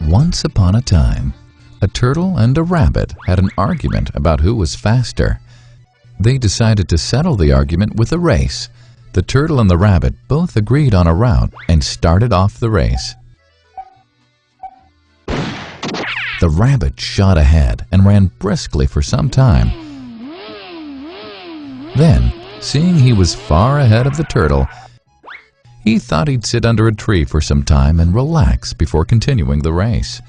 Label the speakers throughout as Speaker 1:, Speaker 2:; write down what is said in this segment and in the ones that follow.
Speaker 1: Once upon a time, a turtle and a rabbit had an argument about who was faster. They decided to settle the argument with a race. The turtle and the rabbit both agreed on a route and started off the race. The rabbit shot ahead and ran briskly for some time. Then, seeing he was far ahead of the turtle, he thought he'd sit under a tree for some time and relax before continuing the race.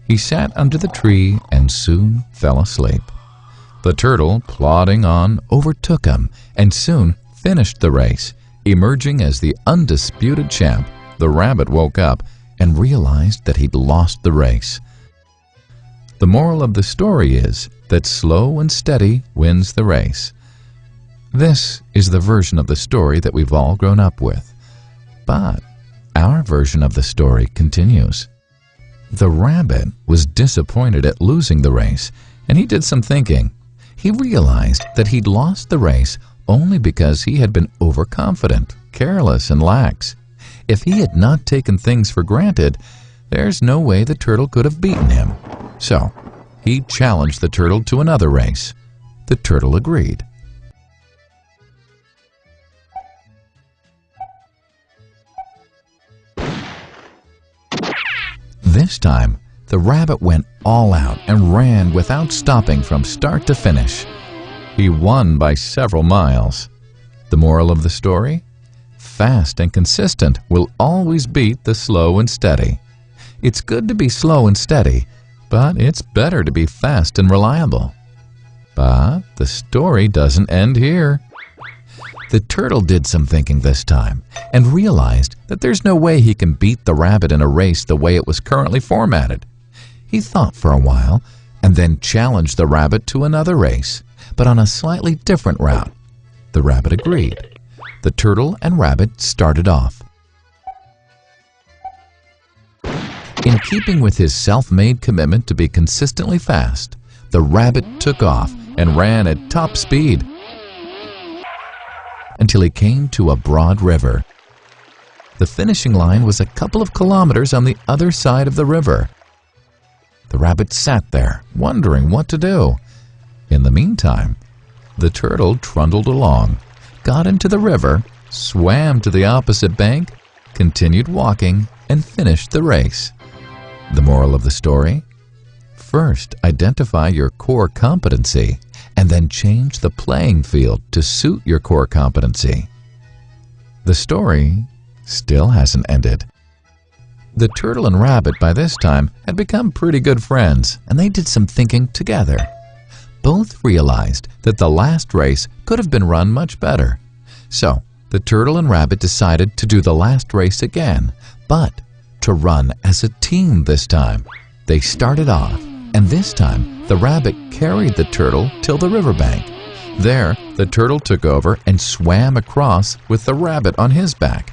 Speaker 1: He sat under the tree and soon fell asleep. The turtle, plodding on, overtook him and soon finished the race. Emerging as the undisputed champ, the rabbit woke up and realized that he'd lost the race. The moral of the story is that slow and steady wins the race. This is the version of the story that we've all grown up with. But our version of the story continues. The rabbit was disappointed at losing the race, and he did some thinking. He realized that he'd lost the race only because he had been overconfident, careless, and lax. If he had not taken things for granted, there's no way the turtle could have beaten him. So, he challenged the turtle to another race. The turtle agreed. This time, the rabbit went all out and ran without stopping from start to finish. He won by several miles. The moral of the story? Fast and consistent will always beat the slow and steady. It's good to be slow and steady, but it's better to be fast and reliable. But the story doesn't end here. The turtle did some thinking this time and realized that there's no way he can beat the rabbit in a race the way it was currently formatted. He thought for a while and then challenged the rabbit to another race, but on a slightly different route. The rabbit agreed. The turtle and rabbit started off. In keeping with his self-made commitment to be consistently fast, the rabbit took off and ran at top speed until he came to a broad river. The finishing line was a couple of kilometers on the other side of the river. The rabbit sat there, wondering what to do. In the meantime, the turtle trundled along, got into the river, swam to the opposite bank, continued walking, and finished the race. The moral of the story? First, identify your core competency, and then change the playing field to suit your core competency. The story still hasn't ended. The turtle and rabbit by this time had become pretty good friends, and they did some thinking together. Both realized that the last race could have been run much better. So, the turtle and rabbit decided to do the last race again, but to run as a team this time. They started off, and this time the rabbit carried the turtle till the riverbank. There, the turtle took over and swam across with the rabbit on his back.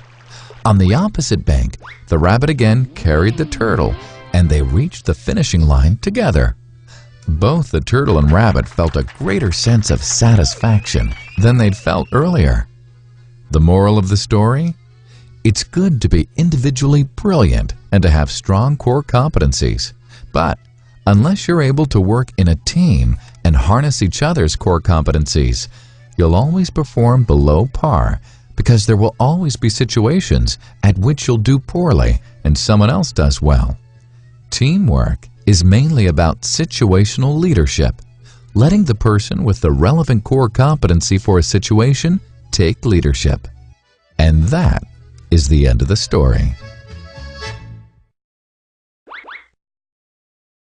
Speaker 1: On the opposite bank, the rabbit again carried the turtle, and they reached the finishing line together. Both the turtle and rabbit felt a greater sense of satisfaction than they'd felt earlier. The moral of the story? It's good to be individually brilliant and to have strong core competencies. But unless you're able to work in a team and harness each other's core competencies, you'll always perform below par, because there will always be situations at which you'll do poorly and someone else does well. Teamwork is mainly about situational leadership, letting the person with the relevant core competency for a situation take leadership. And that is the end of the story.